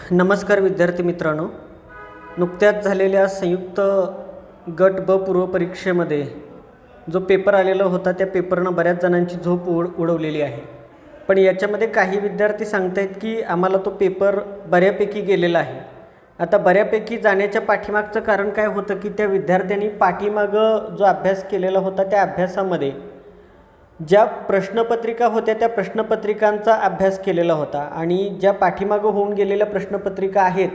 नमस्कार विद्यार्थी मित्रांनो, नुकत्याच झालेल्या संयुक्त गट ब पूर्व परीक्षेमध्ये जो पेपर आलेला होता त्या पेपरनं बऱ्याच जणांची झोप उडवलेली आहे. पण याच्यामध्ये काही विद्यार्थी सांगतायत की आम्हाला तो पेपर बऱ्यापैकी गेलेला आहे. आता बऱ्यापैकी जाण्याच्या पाठीमागचं कारण काय होतं की त्या विद्यार्थ्यांनी पाठीमागं जो अभ्यास केलेला होता त्या अभ्यासामध्ये ज्या प्रश्नपत्रिका होत्या त्या प्रश्नपत्रिकांचा अभ्यास केलेला होता आणि ज्या पाठीमागं होऊन गेलेल्या प्रश्नपत्रिका आहेत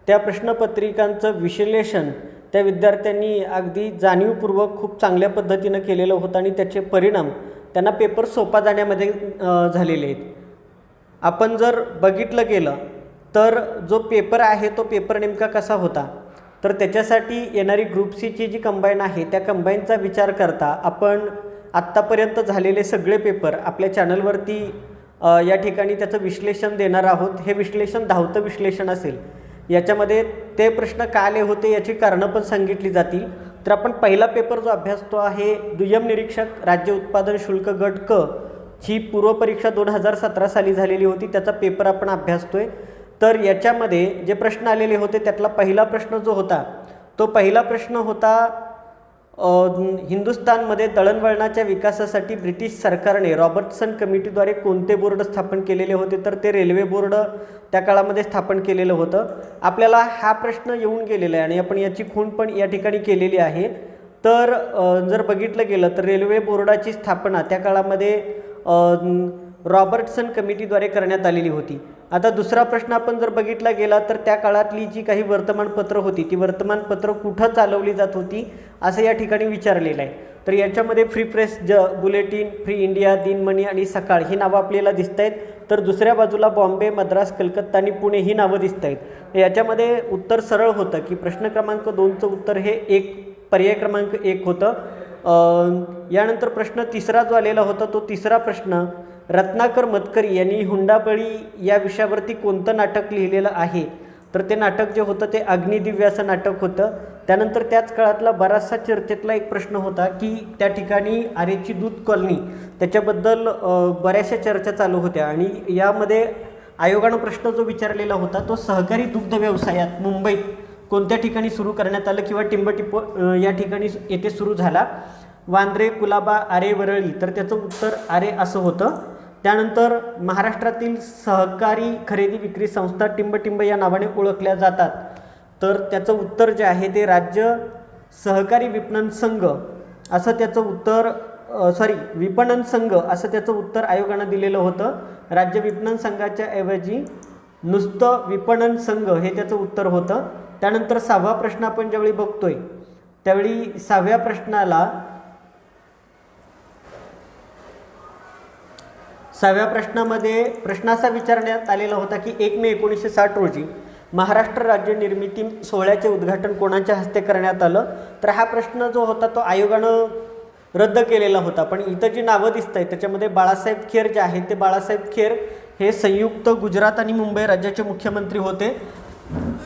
त्या प्रश्नपत्रिकांचं विश्लेषण त्या विद्यार्थ्यांनी अगदी जाणीवपूर्वक खूप चांगल्या पद्धतीनं केलेलं होतं आणि त्याचे परिणाम त्यांना पेपर सोपा जाण्यामध्ये झालेले आहेत. आपण जर बघितलं गेलं तर जो पेपर आहे तो पेपर नेमका कसा होता, तर त्याच्यासाठी येणारी ग्रुप सीची जी कंबाईन आहे त्या कंबाईनचा विचार करता आपण आत्तापर्यंत झालेले सगळे पेपर आपल्या चॅनलवरती या ठिकाणी त्याचं विश्लेषण देणार आहोत. हे विश्लेषण धावतं विश्लेषण असेल. याच्यामध्ये ते प्रश्न का आले होते याची कारणं पण सांगितली जातील. तर आपण पहिला पेपर जो अभ्यासतो आहे दुय्यम निरीक्षक राज्य उत्पादन शुल्क गट क ही पूर्व परीक्षा 2017 साली झालेली होती, त्याचा पेपर आपण अभ्यासतोय. तर याच्यामध्ये जे प्रश्न आलेले होते त्यातला पहिला प्रश्न जो होता तो पहिला प्रश्न होता हिंदुस्थानमध्ये दळणवळणाच्या विकासासाठी ब्रिटिश सरकारने रॉबर्टसन कमिटीद्वारे कोणते बोर्ड स्थापन केलेले होते, तर ते रेल्वे बोर्ड त्या काळामध्ये स्थापन केलेलं होतं. आपल्याला हा प्रश्न येऊन गेलेला आहे आणि आपण याची खूण पण या ठिकाणी केलेली आहे. तर जर बघितलं गेलं तर रेल्वे बोर्डाची स्थापना त्या काळामध्ये रॉबर्टसन कमिटीद्वारे करण्यात आलेली होती. आता दुसरा प्रश्न आपण जर बघितला गेला तर त्या काळातली जी काही वर्तमानपत्र होती ती वर्तमानपत्र कुठं चालवली जात होती असं या ठिकाणी विचारलेलं आहे. तर याच्यामध्ये free press, bulletin, free India, Dinamani आणि सकाळ ही नावं आपल्याला दिसत आहेत. तर दुसऱ्या बाजूला बॉम्बे, मद्रास, कलकत्ता आणि पुणे ही नावं दिसत आहेत. याच्यामध्ये उत्तर सरळ होतं की प्रश्न क्रमांक 2चं उत्तर हे पर्याय क्रमांक 1 होतं. यानंतर प्रश्न तिसरा जो आलेला होता तो तिसरा प्रश्न रत्नाकर मतकरी यांनी हुंडाबळी या विषयावरती कोणतं नाटक लिहिलेलं आहे, तर ते नाटक जे होतं ते अग्निदिव्य असं नाटक होतं. त्यानंतर त्याच काळातला बराचसा चर्चेतला एक प्रश्न होता की त्या ठिकाणी आरेची दूध कॉलनी त्याच्याबद्दल बऱ्याचशा चर्चा चालू होत्या आणि यामध्ये आयोगानं प्रश्न जो विचारलेला होता तो सहकारी दुग्ध व्यवसायात मुंबईत कोणत्या ठिकाणी सुरू करण्यात आलं किंवा टिंबटिपो या ठिकाणी येथे सुरू झाला. वांद्रे, कुलाबा, आरे, वरळी, तर त्याचं उत्तर आरे असं होतं. त्यानंतर महाराष्ट्रातील सहकारी खरेदी विक्री संस्था टिंबटिंब या नावाने ओळखल्या जातात, तर त्याचं उत्तर जे आहे ते राज्य सहकारी विपणन संघ असं त्याचं उत्तर विपणन संघ असं त्याचं उत्तर आयोगानं दिलेलं होतं. राज्य विपणन संघाच्या ऐवजी नुसतं विपणन संघ हे त्याचं उत्तर होतं. त्यानंतर 6वा प्रश्न आपण ज्यावेळी बघतोय त्यावेळी 6व्या प्रश्नामध्ये प्रश्न असा विचारण्यात आलेला होता की 1 मे 1960 रोजी महाराष्ट्र राज्य निर्मिती सोहळ्याचे उद्घाटन कोणाच्या हस्ते करण्यात आलं, तर हा प्रश्न जो होता तो आयोगानं रद्द केलेला होता. पण इथं जी नावं दिसत आहेत त्याच्यामध्ये बाळासाहेब खेर जे आहेत ते बाळासाहेब खेर हे संयुक्त गुजरात आणि मुंबई राज्याचे मुख्यमंत्री होते.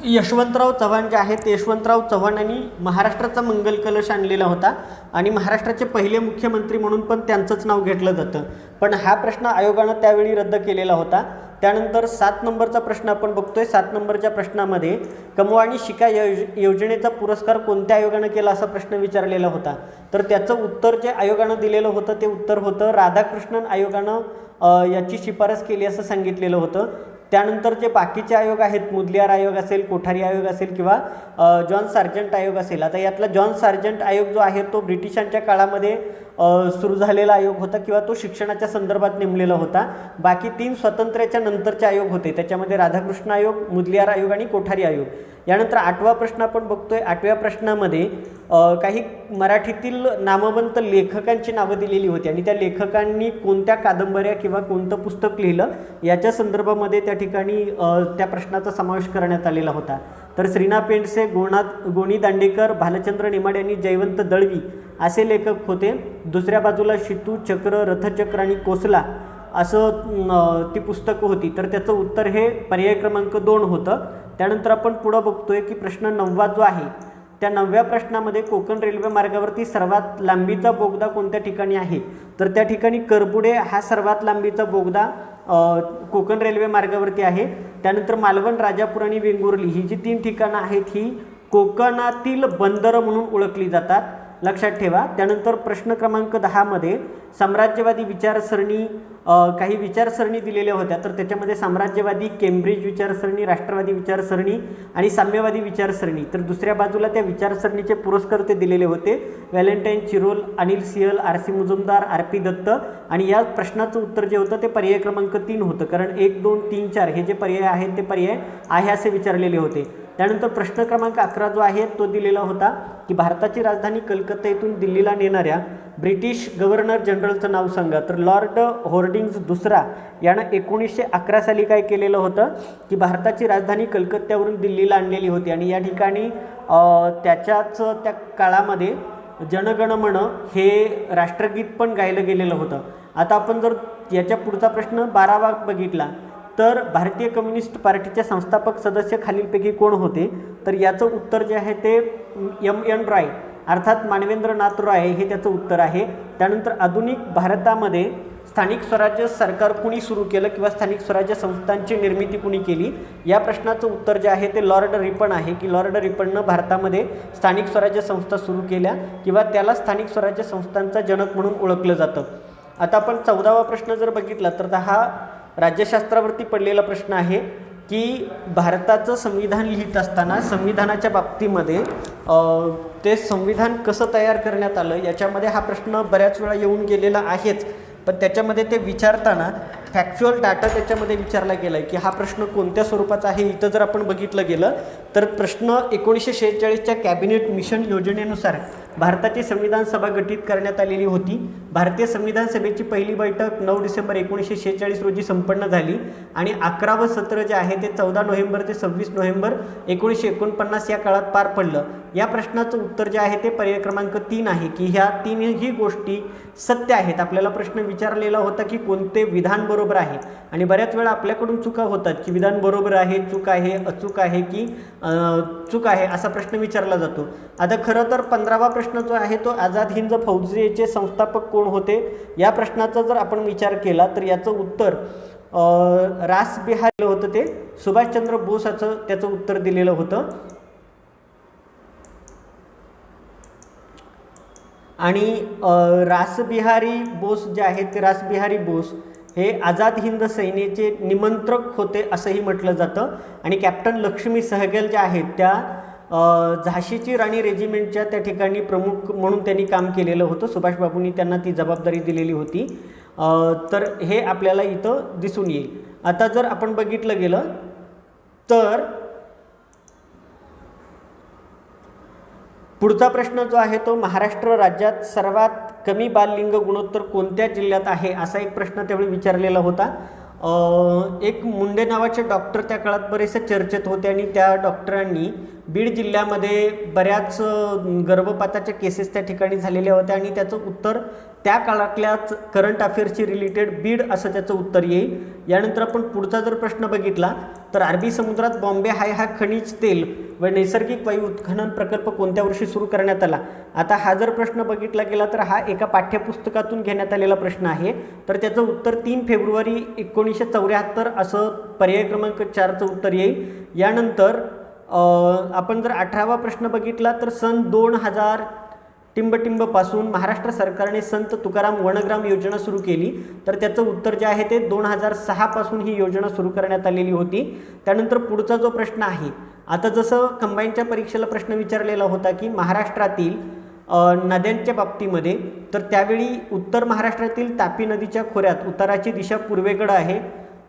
यशवंतराव चव्हाण जे आहेत ते यशवंतराव चव्हाणांनी महाराष्ट्राचा मंगल कलश आणलेला होता आणि महाराष्ट्राचे पहिले मुख्यमंत्री म्हणून पण त्यांचंच नाव घेतलं जातं. पण हा प्रश्न आयोगानं त्यावेळी रद्द केलेला होता. त्यानंतर 7 नंबरचा प्रश्न आपण बघतोय. 7 नंबरच्या प्रश्नामध्ये कमवा आणि शिका योजनेचा पुरस्कार कोणत्या आयोगानं केला असा प्रश्न विचारलेला होता, तर त्याचं उत्तर जे आयोगानं दिलेलं होतं ते उत्तर होतं राधाकृष्णन आयोगानं याची शिफारस केली असं सांगितलेलं होतं. त्यानंतर जे बाकीचे आयोग आहेत, मुदलियार आयोग असेल, कोठारी आयोग असेल किंवा जॉन सार्जंट आयोग असेल. आता यातला जॉन सार्जंट आयोग जो आहे तो ब्रिटिशांच्या काळामध्ये सुरू झालेला आयोग होता किंवा तो शिक्षणाच्या संदर्भात नेमलेला होता. बाकी 3 स्वातंत्र्याच्या नंतरचे आयोग होते, त्याच्यामध्ये राधाकृष्ण आयोग, मुदलियार आयोग आणि कोठारी आयोग. यानंतर 8वा प्रश्न आपण बघतोय. 8व्या प्रश्नामध्ये काही मराठीतील नामवंत लेखकांची नावं दिलेली होती आणि त्या लेखकांनी कोणत्या कादंबऱ्या किंवा कोणतं पुस्तक लिहिलं याच्या संदर्भामध्ये त्या ठिकाणी त्या प्रश्नाचा समावेश करण्यात आलेला होता. तर श्रीना पेंडसे, गोणी दांडेकर, भालचंद्र नेमाडे आणि जयवंत दळवी असे लेखक होते. दुसऱ्या बाजूला शितू, चक्र, रथचक्र आणि कोसला असं ती पुस्तकं होती, तर त्याचं उत्तर हे पर्याय क्रमांक 2 होतं. त्यानंतर आपण पुढं बघतोय की प्रश्न 9वा जो आहे त्या 9व्या प्रश्नामध्ये कोकण रेल्वे मार्गावरती सर्वात लांबीचा बोगदा कोणत्या ठिकाणी आहे, तर त्या ठिकाणी करबुडे हा सर्वात लांबीचा बोगदा कोकण रेल्वे मार्गावरती आहे. त्यानंतर मालवण, राजापूर आणि वेंगुर्ली ही जी 3 ठिकाणं आहेत ही कोकणातील बंदरं म्हणून ओळखली जातात, लक्षात ठेवा. त्यानंतर प्रश्न क्रमांक 10 मध्ये साम्राज्यवादी विचारसरणी काही विचारसरणी दिलेल्या होत्या, तर त्याच्यामध्ये साम्राज्यवादी, केम्ब्रिज विचारसरणी, राष्ट्रवादी विचारसरणी आणि साम्यवादी विचारसरणी. तर दुसऱ्या बाजूला त्या विचारसरणीचे पुरस्कर्ते दिलेले होते, व्हॅलेंटाईन चिरोल, अनिल सियल, आर.सी. मुजुमदार, आर.पी. दत्त. आणि या प्रश्नाचं उत्तर जे होतं ते पर्याय क्रमांक 3 होतं, कारण 1, 2, 3, 4 हे जे पर्याय आहेत ते पर्याय आहे असे विचारलेले होते. त्यानंतर प्रश्न क्रमांक 11 जो आहे तो दिलेला होता की भारताची राजधानी कलकत्ता येथून दिल्लीला नेणाऱ्या ब्रिटिश गव्हर्नर जनरलचं नाव सांगा. तर लॉर्ड होर्डिंग्ज दुसरा यानं 1911 साली काय केलेलं होतं की भारताची राजधानी कलकत्त्यावरून दिल्लीला आणलेली होती. आणि या ठिकाणी त्या काळामध्ये जनगणमन हे राष्ट्रगीत पण गायलं गेलेलं होतं. आता आपण जर याच्या पुढचा प्रश्न 12वा बघितला तर भारतीय कम्युनिस्ट पार्टीचे संस्थापक सदस्य खालीलपैकी कोण होते, तर याचं उत्तर जे आहे ते M.N. रॉय अर्थात मानवेंद्रनाथ रॉय हे त्याचं उत्तर आहे. त्यानंतर आधुनिक भारतामध्ये स्थानिक स्वराज्य सरकार कुणी सुरू केलं किंवा स्थानिक स्वराज्य संस्थांची निर्मिती कुणी केली, या प्रश्नाचं उत्तर जे आहे ते लॉर्ड रिपन आहे की लॉर्ड रिपननं भारतामध्ये स्थानिक स्वराज्य संस्था सुरू केल्या किंवा त्याला स्थानिक स्वराज्य संस्थांचा जनक म्हणून ओळखलं जातं. आता आपण 14वा प्रश्न जर बघितला तर हा राज्यशास्त्रावरती पडलेला प्रश्न आहे की भारताचं संविधान लिहित असताना संविधानाच्या बाबतीमध्ये ते संविधान कसं तयार करण्यात आलं याच्यामध्ये हा प्रश्न बऱ्याच वेळा येऊन गेलेला आहेच, पण त्याच्यामध्ये ते विचारताना फॅक्च्युअल डाटा त्याच्यामध्ये विचारला गेला आहे की हा प्रश्न कोणत्या स्वरूपाचा आहे. इथं जर आपण बघितलं गेलं तर प्रश्न 1946च्या कॅबिनेट मिशन योजनेनुसार भारताची संविधान सभा गठीत करण्यात आलेली होती. भारतीय संविधान सभेची पहिली बैठक 9 डिसेंबर 1946 रोजी संपन्न झाली आणि 11वं सत्र जे आहे ते 14 नोव्हेंबर ते 26 नोव्हेंबर 1949 या काळात पार पडलं. या प्रश्नाचं उत्तर जे आहे ते पर्याय क्रमांक 3 आहे की ह्या तीनही गोष्टी सत्य आहेत. आपल्याला प्रश्न विचारलेला होता की कोणते विधान बरोबर आहे आणि बऱ्याच वेळा आपल्याकडून चुका होतात की विधान बरोबर आहे, चूक आहे, अचूक आहे की चूक आहे असा प्रश्न विचारला जातो. आता खरं तर 15वा प्रश्न जो आहे तो आझाद हिंद फौजेचे संस्थापक कोण होते या प्रश्नाचा जर आपण विचार केला तर याचं उत्तर रासबिहारी होतं, ते सुभाषचंद्र बोसाचं त्याचं उत्तर दिलेलं होतं. आणि रासबिहारी बोस जे आहेत ते रासबिहारी बोस हे आझाद हिंद सेनेचे निमंत्रक होते असंही म्हटलं जातं. आणि कॅप्टन लक्ष्मी सहगल ज्या आहेत त्या झाशीची राणी रेजिमेंटच्या त्या ठिकाणी प्रमुख म्हणून त्यांनी काम केलेलं होतं. सुभाषबाबूंनी त्यांना ती जबाबदारी दिलेली होती. तर हे आपल्याला इथं दिसून येईल. आता जर आपण बघितलं गेलं तर पुढचा प्रश्न जो आहे तो महाराष्ट्र राज्यात सर्वात कमी बाललिंग गुणोत्तर कोणत्या जिल्ह्यात आहे असा एक प्रश्न त्यावेळी विचारलेला होता. एक मुंडे नावाचे डॉक्टर त्या काळात बरेचसे चर्चेत होते आणि त्या डॉक्टरांनी बीड जिल्ह्यामध्ये बऱ्याच गर्भपाताच्या केसेस त्या ठिकाणी झालेल्या होत्या आणि त्याचं उत्तर त्या काळातल्याच करंट अफेअर्सची रिलेटेड बीड असं त्याचं उत्तर येईल. यानंतर आपण पुढचा जर प्रश्न बघितला तर अरबी समुद्रात बॉम्बे हाय हा खनिज तेल व नैसर्गिक वायू उत्खनन प्रकल्प कोणत्या वर्षी सुरू करण्यात आला. आता हा जर प्रश्न बघितला गेला तर हा एका पाठ्यपुस्तकातून घेण्यात आलेला प्रश्न आहे. तर त्याचं उत्तर 3 फेब्रुवारी 1974 असं पर्याय क्रमांक 4चं उत्तर येईल. यानंतर आपण जर 18वा प्रश्न बघितला तर सन 2000 टिंबटिंबपासून महाराष्ट्र सरकारने संत तुकाराम वनग्राम योजना सुरू केली. तर त्याचं उत्तर जे आहे ते 2006 पासून ही योजना सुरू करण्यात आलेली होती. त्यानंतर पुढचा जो प्रश्न आहे, आता जसं कंबाईनच्या परीक्षेला प्रश्न विचारलेला होता की महाराष्ट्रातील नद्यांच्या बाबतीमध्ये, तर त्यावेळी उत्तर महाराष्ट्रातील तापी नदीच्या खोऱ्यात उताराची दिशा पूर्वेकडे आहे,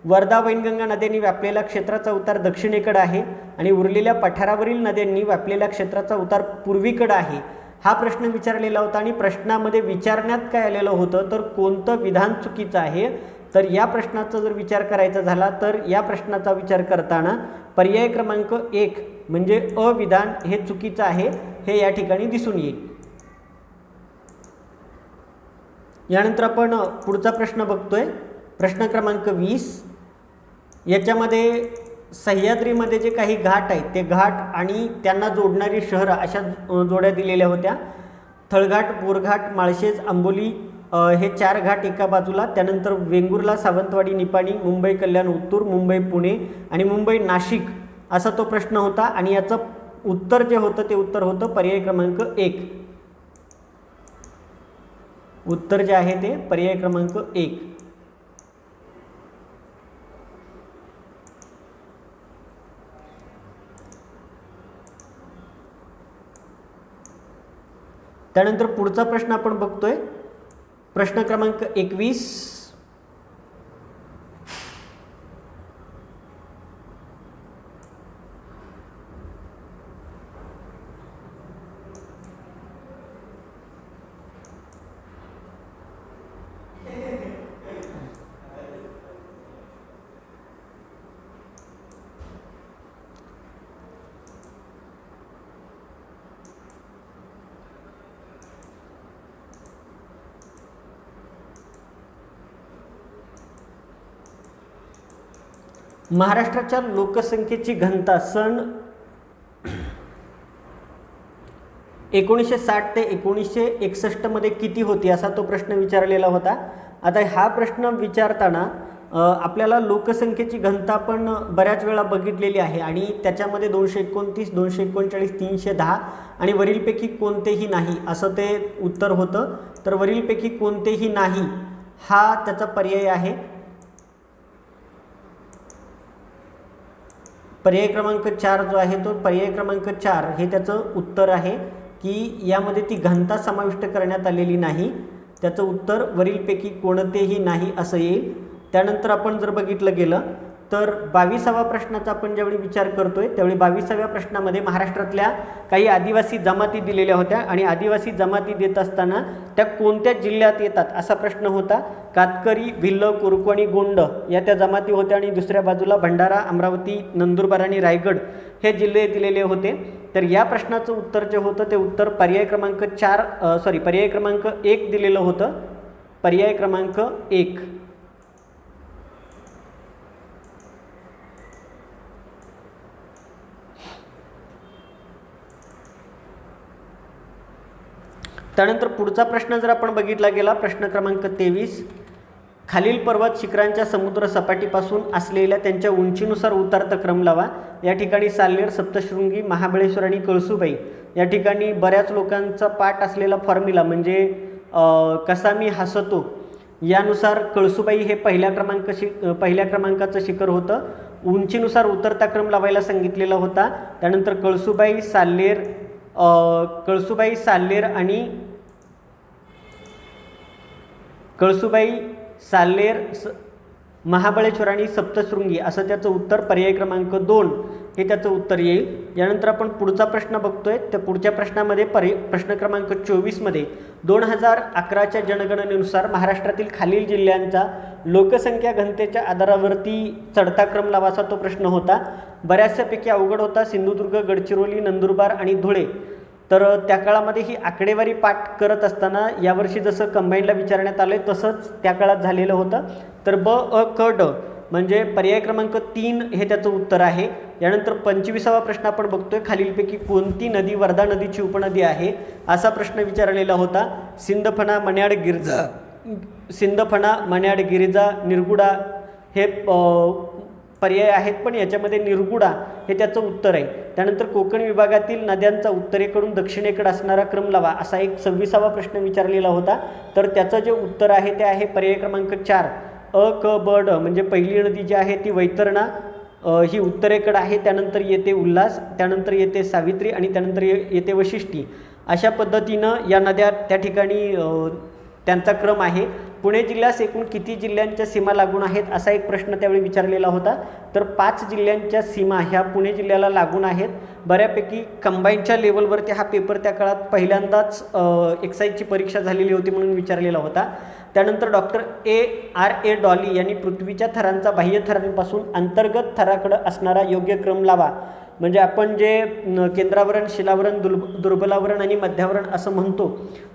वर्धा वैनगंगा नद्यांनी व्यापलेल्या क्षेत्राचा उतार दक्षिणेकडे आहे आणि उरलेल्या पठारावरील नद्यांनी व्यापलेल्या क्षेत्राचा उतार पूर्वीकडे आहे. हा प्रश्न विचारलेला होता आणि प्रश्नामध्ये विचारण्यात काय आलेलं होतं तर कोणतं विधान चुकीचं आहे. तर या प्रश्नाचा जर विचार करायचा झाला तर या प्रश्नाचा विचार करताना पर्याय क्रमांक 1 म्हणजे अविधान हे चुकीचं आहे हे या ठिकाणी दिसून येईल. यानंतर आपण पुढचा प्रश्न बघतोय, प्रश्न क्रमांक 20. याच्यामध्ये सह्याद्रीमध्ये जे काही घाट आहेत ते घाट आणि त्यांना जोडणारी शहरं अशा जोड्या दिलेल्या होत्या. थळघाट, बोरघाट, माळशेज, आंबोली हे 4 घाट एका बाजूला. त्यानंतर वेंगुर्ला, सावंतवाडी, निपाणी, मुंबई कल्याण उत्तूर, मुंबई पुणे आणि मुंबई नाशिक असा तो प्रश्न होता. आणि याचं उत्तर जे होतं ते उत्तर होतं पर्याय क्रमांक 1. उत्तर जे आहे ते पर्याय क्रमांक 1. त्यानंतर पुढचा प्रश्न आपण बघतोय, प्रश्न क्रमांक 21. महाराष्ट्राच्या लोकसंख्येची घनता सन 1960 ते 1961 मध्ये किती होती असा तो प्रश्न विचारलेला होता. आता हा प्रश्न विचारताना आपल्याला लोकसंख्येची घनता पण बऱ्याच वेळा बघितलेली आहे आणि त्याच्यामध्ये 229, 239, 310 आणि वरीलपैकी कोणतेही नाही असं ते उत्तर होतं. तर वरीलपैकी कोणतेही नाही हा त्याचा पर्याय आहे. पर्याय क्रमांक 4 जो आहे तो पर्याय क्रमांक 4 हे त्याचं उत्तर आहे की यामध्ये ती घनता समाविष्ट करण्यात आलेली नाही. त्याचं उत्तर वरीलपैकी कोणतेही नाही असं येईल. त्यानंतर आपण जर बघितलं गेलं तर 22वा प्रश्नाचा आपण ज्यावेळी विचार करतोय त्यावेळी 22व्या प्रश्नामध्ये महाराष्ट्रातल्या काही आदिवासी जमाती दिलेल्या होत्या आणि आदिवासी जमाती देत असताना त्या कोणत्या जिल्ह्यात येतात असा प्रश्न होता. कातकरी, भिल्ल, कोरकू, गोंड या त्या जमाती होत्या आणि दुसऱ्या बाजूला भंडारा, अमरावती, नंदुरबार आणि रायगड हे जिल्हे दिलेले होते. तर या प्रश्नाचं उत्तर जे होतं ते उत्तर पर्याय क्रमांक 1 दिलेलं होतं. पर्याय क्रमांक 1. त्यानंतर पुढचा प्रश्न जर आपण बघितला गेला, प्रश्न क्रमांक 23. खालील पर्वत शिखरांच्या समुद्र सपाटीपासून असलेल्या त्यांच्या उंचीनुसार उतरता क्रम लावा. या ठिकाणी साल्हेर, सप्तशृंगी, महाबळेश्वर आणि कळसूबाई या ठिकाणी बऱ्याच लोकांचा पाठ असलेला फॉर्म्युला म्हणजे कसा मी हसतो यानुसार कळसूबाई हे पहिल्या क्रमांकाचं शिखर होतं. उंचीनुसार उतरता क्रम लावायला सांगितलेला होता. त्यानंतर कळसूबाई, साल्हेर, महाबळेश्वर आणि सप्तशृंगी असं त्याचं उत्तर पर्याय क्रमांक 2 हे त्याचं उत्तर येईल. यानंतर आपण पुढचा प्रश्न बघतोय. त्या पुढच्या प्रश्नामध्ये प्रश्न क्रमांक 24मध्ये 2011च्या जनगणनेनुसार महाराष्ट्रातील खालील जिल्ह्यांचा लोकसंख्या घनतेच्या आधारावरती चढता क्रम लावा असा तो प्रश्न होता. बऱ्याचशापैकी अवघड होता. सिंधुदुर्ग, गडचिरोली, नंदुरबार आणि धुळे. तर त्या काळामध्ये ही आकडेवारी पाठ करत असताना यावर्षी जसं कंबाईनला विचारण्यात आलं आहे तसंच त्या काळात झालेलं होतं. तर ब, अ, क, ड म्हणजे पर्याय क्रमांक 3 हे त्याचं उत्तर आहे. यानंतर 25वा प्रश्न आपण बघतोय. खालीलपैकी कोणती नदी वर्धा नदीची उपनदी आहे असा प्रश्न विचारलेला होता. सिंदफणा, मन्याड, गिरिजा, निरगुडा हे पर्याय आहेत पण याच्यामध्ये निरगुडा हे त्याचं उत्तर आहे. त्यानंतर कोकण विभागातील नद्यांचा उत्तरेकडून दक्षिणेकडे असणारा क्रम लावा असा एक 26वा प्रश्न विचारलेला होता. तर त्याचं जे उत्तर आहे ते आहे पर्याय क्रमांक 4 अ, क, ब, ड म्हणजे पहिली नदी जी आहे ती वैतरणा ही उत्तरेकडे आहे. त्यानंतर येते उल्हास, त्यानंतर येते सावित्री आणि त्यानंतर येते वशिष्ठी. अशा पद्धतीनं या नद्या त्या ठिकाणी त्यांचा क्रम आहे. पुणे जिल्ह्यास एकूण किती जिल्ह्यांच्या सीमा लागून आहेत असा एक प्रश्न त्यावेळी विचारलेला होता. तर 5 जिल्ह्यांच्या सीमा ह्या पुणे जिल्ह्याला लागून आहेत. बऱ्यापैकी कंबाईनच्या लेवलवरती हा पेपर त्या काळात पहिल्यांदाच एक्साईजची परीक्षा झालेली होती म्हणून विचारलेला होता. त्यानंतर डॉक्टर A.R.A. डॉली यांनी पृथ्वीच्या थरांचा बाह्य थरांपासून अंतर्गत थराकडे असणारा योग्य क्रम लावा. म्हणजे आपण जे केंद्रावरण, शिलावरण, दुर्बलावरण आणि मध्यावरण असं म्हणतो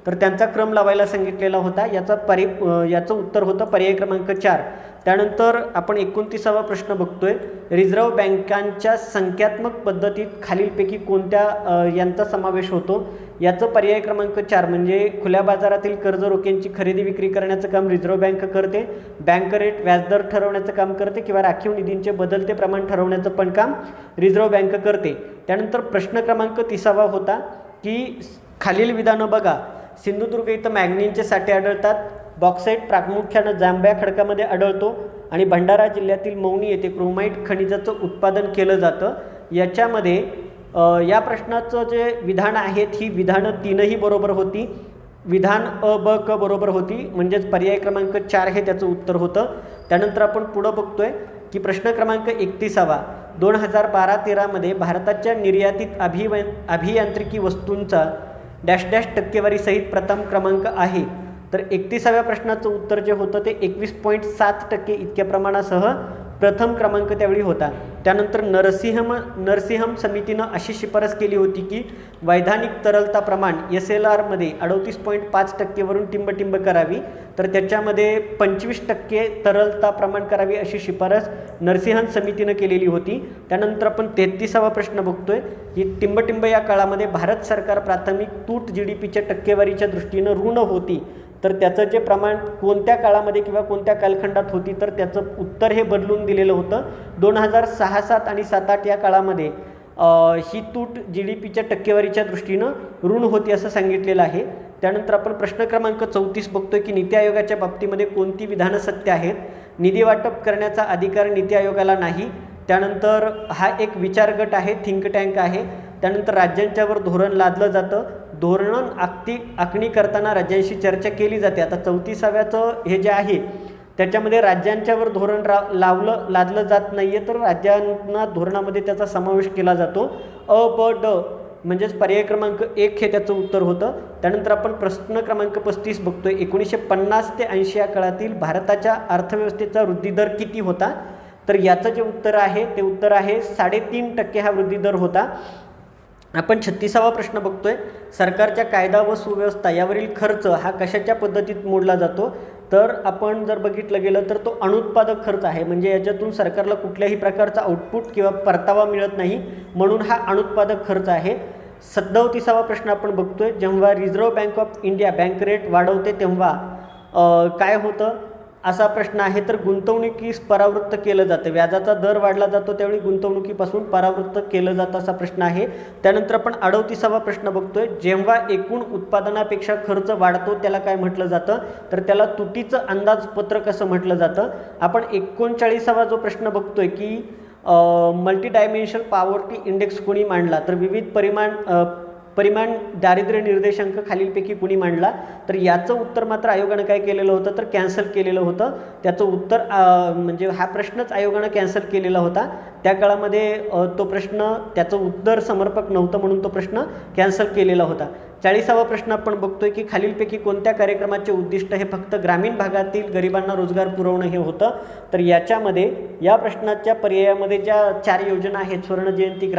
तर त्यांचा क्रम लावायला सांगितलेला होता. याचं उत्तर होतं पर्याय क्रमांक 4. त्यानंतर आपण 29वा प्रश्न बघतोय, रिझर्व्ह बँकांच्या संख्यात्मक पद्धतीत खालीलपैकी कोणत्या यांचा समावेश होतो? याचं पर्याय क्रमांक 4 म्हणजे खुल्या बाजारातील कर्ज रोख्यांची खरेदी विक्री करण्याचं काम रिझर्व्ह बँक करते, बँक रेट व्याजदर ठरवण्याचं काम करते, किंवा राखीव निधींचे बदलते प्रमाण ठरवण्याचं पण काम रिझर्व्ह बँक करते. त्यानंतर प्रश्न क्रमांक 30वा होता की खालील विधानं बघा. सिंधुदुर्ग इथं मॅग्नीनचे साठे आढळतात, बॉक्साईट प्रामुख्यानं जांभ्या खडकामध्ये आढळतो, आणि भंडारा जिल्ह्यातील मौनी येथे क्रोमाईट खनिजाचं उत्पादन केलं जातं. याच्यामध्ये या प्रश्नाचं जे विधान आहेत ही विधानं तीनही बरोबर होती. विधान अ ब क बरोबर होती, म्हणजेच पर्याय क्रमांक 4 हे त्याचं उत्तर होतं. त्यानंतर आपण पुढं बघतोय की प्रश्न क्रमांक 31वा, 2012-13मध्ये भारताच्या निर्यातीत अभियांत्रिकी वस्तूंचा डॅश डॅश टक्केवारीसहित प्रथम क्रमांक आहे. तर 31व्या प्रश्नाचं उत्तर जे होतं ते 21.7% इतक्या प्रमाणासह प्रथम क्रमांक त्यावेळी होता. त्यानंतर नरसिंहम समितीनं अशी शिफारस केली होती की वैधानिक तरलता प्रमाण SLR मध्ये 38.5% वरून टिंबटिंब करावी, तर त्याच्यामध्ये 25% तरलता प्रमाण करावी अशी शिफारस नरसिंहन समितीनं केलेली होती. त्यानंतर आपण 33वा प्रश्न बघतोय की टिंबटिंब या काळामध्ये भारत सरकार प्राथमिक तूट GDPच्या टक्केवारीच्या दृष्टीनं ऋण होती, तर त्याचं जे प्रमाण कोणत्या काळामध्ये किंवा कोणत्या कालखंडात होती, तर त्याचं उत्तर हे बदलून दिलेलं होतं. 2006-07 आणि 7-8 या काळामध्ये ही तूट GDPच्या टक्केवारीच्या दृष्टीनं ऋण होती असं सांगितलेलं आहे. त्यानंतर आपण प्रश्न क्रमांक 34 बघतोय की नीती आयोगाच्या बाबतीमध्ये कोणती विधानं सत्य आहेत? निधी वाटप करण्याचा अधिकार नीती आयोगाला नाही. त्यानंतर हा एक विचार गट आहे, थिंक टँक आहे. त्यानंतर राज्यांच्यावर धोरण लादलं जातं, धोरण आखणी करताना राज्यांशी चर्चा केली जाते. आता 34व्याचं हे जे आहे त्याच्यामध्ये राज्यांच्यावर धोरण लादलं जात नाही आहे, तर राज्यांना धोरणामध्ये त्याचा समावेश केला जातो. अ ब ड म्हणजेच पर्याय क्रमांक 1 हे त्याचं उत्तर होतं. त्यानंतर आपण प्रश्न क्रमांक 35 बघतोय, 1950 ते 80 या काळातील भारताच्या अर्थव्यवस्थेचा वृद्धिदर किती होता? तर याचं जे उत्तर आहे ते उत्तर आहे 3.5% हा वृद्धिदर होता. आपण 36वा प्रश्न बघतोय, सरकारच्या कायदा व सुव्यवस्था यावरील खर्च हा कशाच्या पद्धतीत मोडला जातो? तर आपण जर बघितलं गेलं तर तो अनुत्पादक खर्च आहे, म्हणजे याच्यातून सरकारला कुठल्याही प्रकारचा आउटपुट किंवा परतावा मिळत नाही, म्हणून हा अनुत्पादक खर्च आहे. 37वा प्रश्न आपण बघतोय, जेव्हा reserve bank of India bank rate वाढवते तेव्हा काय होतं असा प्रश्न आहे? तर गुंतवणुकीस परावृत्त केलं जातं. व्याजाचा दर वाढला जातो त्यावेळी गुंतवणुकीपासून परावृत्त केलं जातं असा प्रश्न आहे. त्यानंतर आपण 38वा प्रश्न बघतोय, जेव्हा एकूण उत्पादनापेक्षा खर्च वाढतो त्याला काय म्हटलं जातं? तर त्याला तुटीचं अंदाजपत्रक असं म्हटलं जातं. आपण 39वा जो प्रश्न बघतोय की मल्टी डायमेन्शनल पॉवर्टी इंडेक्स कोणी मांडला? तर विविध परिमाण दारिद्र्य निर्देशांक खालीलपैकी कुणी मांडला? तर याचं उत्तर मात्र आयोगानं काय केलेलं होतं? तर कॅन्सल केलेलं होतं. त्याचं उत्तर म्हणजे हा प्रश्नच आयोगानं कॅन्सल केलेला होता. त्या काळामध्ये तो प्रश्न त्याचं उत्तर समर्पक नव्हतं म्हणून तो प्रश्न कॅन्सल केलेला होता. 40वा प्रश्न आपण बघतोय की खालीलपैकी कोणत्या कार्यक्रमाचे उद्दिष्ट हे फक्त ग्रामीण भागातील गरिबांना रोजगार पुरवणं हे होतं? तर याच्यामध्ये या प्रश्नाच्या पर्यायामध्ये ज्या 4 योजना आहेत, स्वर्ण जयंती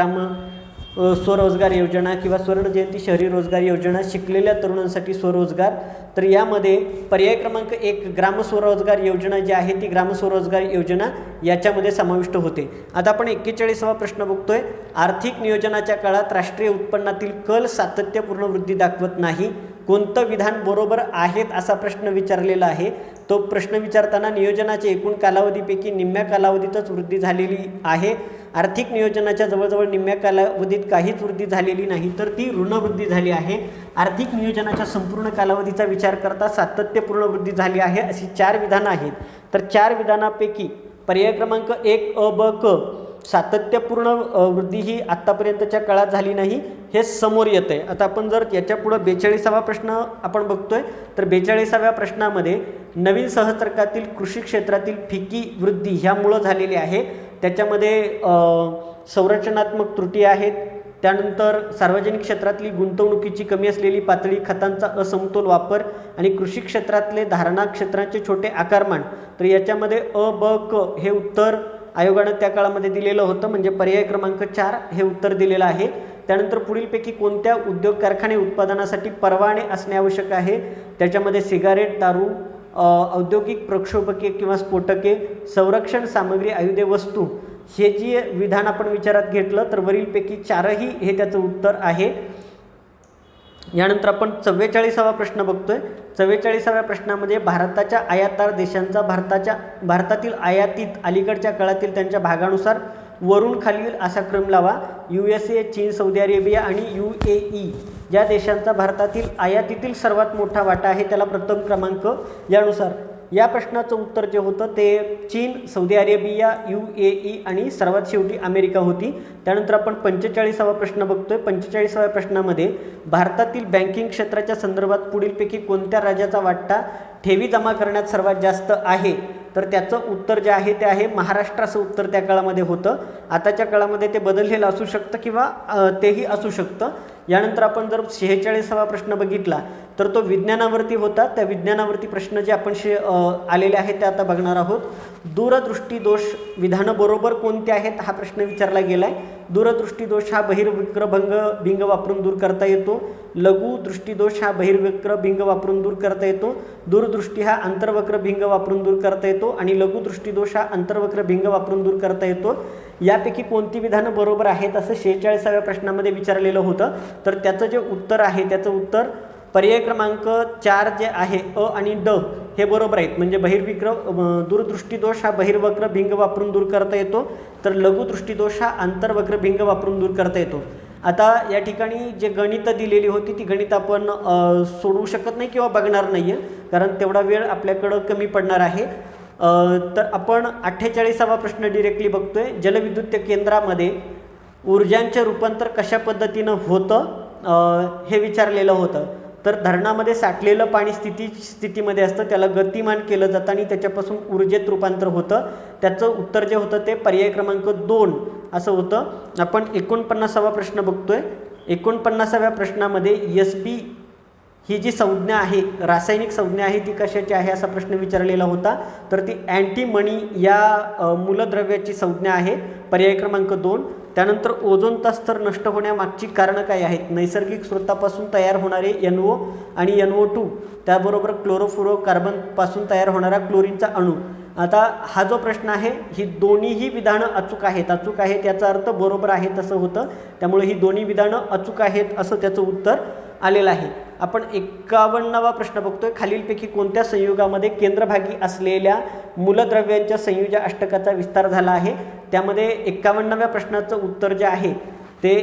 स्वरोजगार योजना किंवा स्वर्ण जयंती शहरी रोजगार योजना, शिकलेल्या तरुणांसाठी स्वरोजगार, तर यामध्ये पर्याय क्रमांक 1 ग्राम स्वरोजगार योजना जी आहे ती ग्राम स्वरोजगार योजना याच्यामध्ये समाविष्ट होते. आता आपण 41वा प्रश्न बघतोय, आर्थिक नियोजनाच्या काळात राष्ट्रीय उत्पन्नातील कल सातत्यपूर्ण वृद्धी दाखवत नाही, कोणतं विधान बरोबर आहेत असा प्रश्न विचारलेला आहे. तो प्रश्न विचारताना नियोजनाच्या एकूण कालावधीपैकी निम्म्या कालावधीतच वृद्धी झालेली आहे. आर्थिक नियोजनाच्या जवळजवळ निम्म्या कालावधीत काहीच वृद्धी झालेली नाही, तर ती ऋणवृद्धी झाली आहे. आर्थिक नियोजनाच्या संपूर्ण कालावधीचा विचार करता सातत्यपूर्ण वृद्धी झाली आहे अशी 4 विधानं आहेत. तर 4 विधानापैकी पर्याय क्रमांक 1 अ ब क सातत्यपूर्ण वृद्धी ही आत्तापर्यंतच्या काळात झाली नाही हे समोर येतं आहे. आता आपण जर याच्या पुढं 42वा प्रश्न आपण बघतोय, तर 42व्या प्रश्नामध्ये नवीन सहस्त्रकातील कृषी क्षेत्रातील फिकी वृद्धी ह्यामुळं झालेली आहे. त्याच्यामध्ये संरचनात्मक त्रुटी आहेत, त्यानंतर सार्वजनिक क्षेत्रातली गुंतवणुकीची कमी असलेली पातळी, खतांचा असमतोल वापर आणि कृषी क्षेत्रातले धारणा क्षेत्रांचे छोटे आकारमान. तर याच्यामध्ये अ ब क हे उत्तर आयोगानं त्या काळामध्ये दिलेलं होतं, म्हणजे पर्याय क्रमांक 4 हे उत्तर दिलेलं आहे. त्यानंतर पुढीलपैकी कोणत्या उद्योग कारखाने उत्पादनासाठी परवाने असणे आवश्यक आहे? त्याच्यामध्ये सिगारेट, दारू, औद्योगिक प्रक्षोभके किंवा स्फोटके, संरक्षण सामग्री, आयुधे, वस्तू हे जी विधान आपण विचारात घेतलं तर वरीलपैकी चारही हे त्याचं उत्तर आहे. यानंतर आपण 44वा प्रश्न बघतोय. 44व्या प्रश्नामध्ये भारताच्या आयातदार देशांचा भारतातील आयातीत अलीकडच्या काळातील त्यांच्या भागानुसार वरून खालील असा क्रम लावा. USA, चीन, सौदी अरेबिया आणि UAE ज्या देशांचा भारतातील आयातीतील सर्वात मोठा वाटा आहे त्याला प्रथम क्रमांक. यानुसार या प्रश्नाचं उत्तर जे होतं ते चीन, सौदी अरेबिया, UAE आणि सर्वात शेवटी अमेरिका होती. त्यानंतर आपण 45वा प्रश्न बघतोय. 45व्या प्रश्नामध्ये भारतातील बँकिंग क्षेत्राच्या संदर्भात पुढीलपैकी कोणत्या राज्याचा वाटा ठेवी जमा करण्यात सर्वात जास्त आहे, तर त्याचं उत्तर जे आहे ते आहे महाराष्ट्र असं उत्तर त्या काळामध्ये होतं. आताच्या काळामध्ये ते बदललेलं असू शकतं किंवा तेही असू शकतं. यानंतर आपण जर 46वा प्रश्न बघितला तर तो विज्ञानावरती होता. त्या विज्ञानावरती प्रश्न जे आपण आलेले आहेत ते आता बघणार आहोत. दूरदृष्टी दोष विधानं बरोबर कोणते आहेत हा प्रश्न विचारला गेला आहे. दूरदृष्टी दोष हा बहिर्वक्र बिंग वापरून दूर करता येतो. लघु दृष्टीदोष हा बहिर्वक्र बिंग वापरून दूर करता येतो. दूरदृष्टी हा अंतर्वक्र भिंग वापरून दूर करता येतो आणि लघु दृष्टीदोष हा अंतर्वक्र भिंग वापरून दूर करता येतो. यापैकी कोणती विधानं बरोबर आहेत असं 46व्या प्रश्नामध्ये विचारलेलं होतं. तर त्याचं जे उत्तर आहे त्याचं उत्तर पर्याय क्रमांक 4 जे आहे अ आणि ड हे बरोबर आहेत. म्हणजे दूरदृष्टीदोष हा बहिर्वक्र भिंग वापरून दूर करता येतो, तर लघुदृष्टीदोष हा अंतर्वक्र भिंग वापरून दूर करता येतो. आता या ठिकाणी जे गणितं दिलेली होती ती गणित आपण सोडवू शकत नाही किंवा बघणार नाही आहे, कारण तेवढा वेळ आपल्याकडं कमी पडणार आहे. तर आपण 48वा प्रश्न डिरेक्टली बघतोय. जलविद्युत केंद्रामध्ये ऊर्जांचे रूपांतर कशा पद्धतीनं होतं हे विचारलेलं होतं. तर धरणामध्ये साठलेलं पाणी स्थितीमध्ये असतं, त्याला गतिमान केलं जातं आणि त्याच्यापासून ऊर्जेत रूपांतर होतं. त्याचं उत्तर जे होतं ते पर्याय क्रमांक 2 असं होतं. आपण 49वा प्रश्न बघतोय. 49व्या प्रश्नामध्ये SB ही जी संज्ञा आहे, रासायनिक संज्ञा आहे, ती कशाची आहे असा प्रश्न विचारलेला होता. तर ती अँटीमनी या मूलद्रव्याची संज्ञा आहे, पर्याय क्रमांक 2. त्यानंतर ओझोनचा स्तर नष्ट होण्यामागची कारणं काय आहेत? नैसर्गिक स्रोतापासून तयार होणारे NO आणि NO2, त्याबरोबर क्लोरोफ्लोरोकार्बनपासून तयार होणारा क्लोरीनचा अणू. आता हा जो प्रश्न आहे ही दोन्हीही विधानं अचूक आहेत. अचूक आहेत याचा अर्थ बरोबर आहेत असं होतं, त्यामुळे ही दोन्ही विधानं अचूक आहेत असं त्याचं उत्तर आलेलं आहे. आपण 51वा प्रश्न बघतोय. खालीलपैकी कोणत्या संयुगामध्ये केंद्रभागी असलेल्या मूलद्रव्यांच्या संयुजा अष्टकाचा विस्तार झाला आहे? त्यामध्ये 51व्या प्रश्नाचं उत्तर जे आहे ते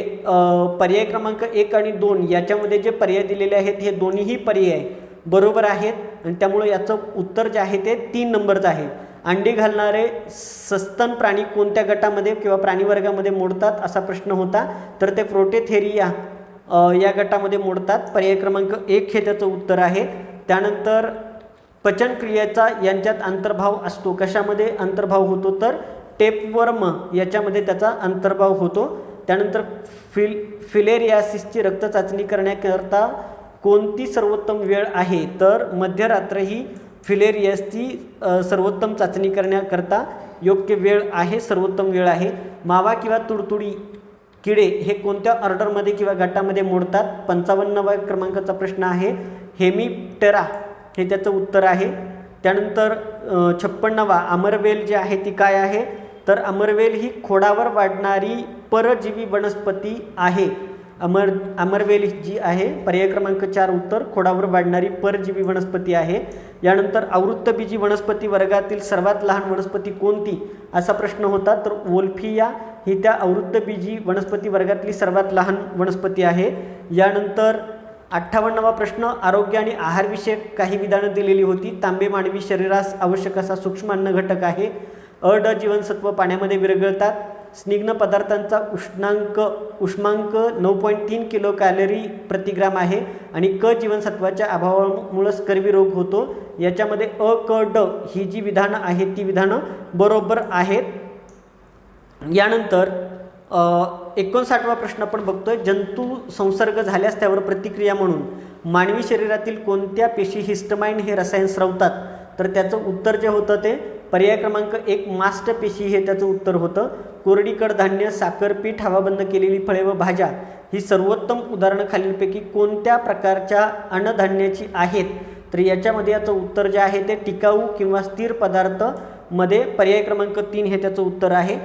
पर्याय क्रमांक 1 आणि 2 याच्यामध्ये जे पर्याय दिलेले आहेत हे दोन्हीही पर्याय बरोबर आहेत आणि त्यामुळे याचं उत्तर जे आहे ते 3 नंबरचं आहे. अंडी घालणारे सस्तन प्राणी कोणत्या गटामध्ये किंवा प्राणीवर्गामध्ये मोडतात असा प्रश्न होता. तर ते प्रोटेथेरिया या गटामध्ये मोडतात. पर्याय क्रमांक 1 हे त्याचं उत्तर आहे. त्यानंतर पचनक्रियेचा यांच्यात अंतर्भाव असतो. कशामध्ये अंतर्भाव होतो? तर टेपवर्म याच्यामध्ये त्याचा अंतर्भाव होतो. त्यानंतर फिलेरियासिसची रक्त चाचणी करण्याकरता कोणती सर्वोत्तम वेळ आहे? तर मध्यरात्र ही फिलेरियासची सर्वोत्तम चाचणी करण्याकरता योग्य वेळ आहे, सर्वोत्तम वेळ आहे. मावा किंवा तुडतुडी किडे हे कोणत्या ऑर्डरमध्ये किंवा गटामध्ये मोडतात? 55व्या क्रमांकाचा प्रश्न आहे. हेमिप्टेरा हे त्याचं उत्तर आहे. त्यानंतर 56वा अमरवेल जी आहे ती काय आहे? तर अमरवेल ही खोडावर वाढणारी परजीवी वनस्पती आहे. अमरवेल जी आहे पर्याय क्रमांक 4 उत्तर खोडावर वाढणारी परजीवी वनस्पती आहे. यानंतर आवृत्तबीजी वनस्पती वर्गातील सर्वात लहान वनस्पती कोणती असा प्रश्न होता. तर वोल्फिया ही त्या आवृत्तबीजी वनस्पती वर्गातली सर्वात लहान वनस्पती आहे. यानंतर 58वा प्रश्न आरोग्य आणि आहारविषयक काही विधानं दिलेली होती. तांबे मानवी शरीरास आवश्यक असा सूक्ष्म अन्न घटक आहे. ड जीवनसत्व पाण्यामध्ये विरघळतात. स्निग्ध पदार्थांचा उष्मांक 9.3 किलो कॅलरी प्रतिग्राम आहे आणि क जीवनसत्वाच्या अभावामुळे स्कर्वी रोग होतो. याच्यामध्ये अ क ड ही जी विधानं आहेत ती विधानं बरोबर आहेत. यानंतर 59वा प्रश्न आपण बघतोय. जंतू संसर्ग झाल्यास त्यावर प्रतिक्रिया म्हणून मानवी शरीरातील कोणत्या पेशी हिस्टमाइन हे रसायन स्रवतात? तर त्याचं उत्तर जे होतं ते पर्याय क्रमांक 1 मास्ट पेशी हे त्याचं उत्तर होतं. कोरडी कडधान्य, साखर, पीठ, हवाबंद केलेली फळे व भाज्या ही सर्वोत्तम उदाहरणं खालीलपैकी कोणत्या प्रकारच्या अन्नधान्याची आहेत? तर याच्यामध्ये याचं उत्तर जे आहे ते टिकाऊ किंवा स्थिर पदार्थ मध्ये पर्याय क्रमांक 3 हे त्याचं उत्तर आहे.